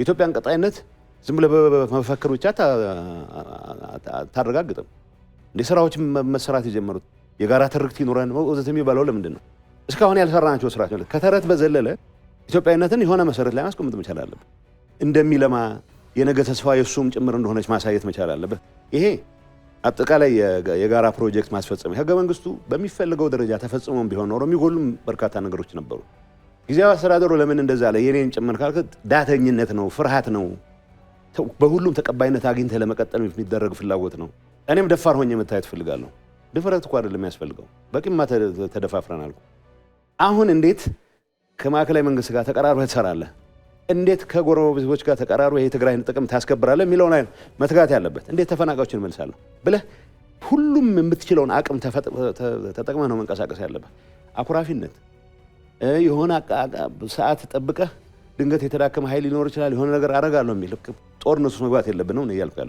የኢትዮጵያን ቀጣይነት ዝም ብለህ በመፈክር ብቻ ታረጋግጥም። እንደ ስራዎች መሰራት የጀመሩት የጋራ ትርክት ይኖረን ወዘተ የሚባለው ለምንድን ነው? እስካሁን ያልሰራናቸው ስራዎች ማለት ከተረት በዘለለ ኢትዮጵያዊነትን የሆነ መሰረት ላይ ማስቀመጥ መቻል አለበት። እንደሚለማ የነገ ተስፋ የሱም ጭምር እንደሆነች ማሳየት መቻል አለበት። ይሄ አጠቃላይ የጋራ ፕሮጀክት ማስፈጸም ህገ መንግስቱ በሚፈልገው ደረጃ ተፈጽሞም ቢሆን ኖሮ የሚጎሉም በርካታ ነገሮች ነበሩ። ጊዜያዊ አስተዳደሩ ለምን እንደዛ አለ? የኔን ጭምር ካልክ ዳተኝነት ነው፣ ፍርሃት ነው፣ በሁሉም ተቀባይነት አግኝተህ ለመቀጠል የሚደረግ ፍላጎት ነው። እኔም ደፋር ሆኜ መታየት ፈልጋለሁ። ድፍረት እኮ አይደለም የሚያስፈልገው፣ በቂማ ተደፋፍረናል። አሁን እንዴት ከማዕከላዊ መንግስት ጋር ተቀራርበህ ትሰራለህ? እንዴት ከጎረቤቶች ጋር ተቀራርበህ የትግራይን ጥቅም ታስከብራለህ የሚለው ላይ መትጋት ያለበት። እንዴት ተፈናቃዮችን መልሳለሁ ብለህ ሁሉም የምትችለውን አቅም ተጠቅመህ ነው መንቀሳቀስ ያለበት። አኩራፊነት የሆነ ሰዓት ጠብቀህ ድንገት የተዳከመ ኃይል ሊኖር ይችላል የሆነ ነገር አደርጋለሁ የሚል ጦርነት ውስጥ መግባት የለብንም ነው እያልኩ ያለሁት።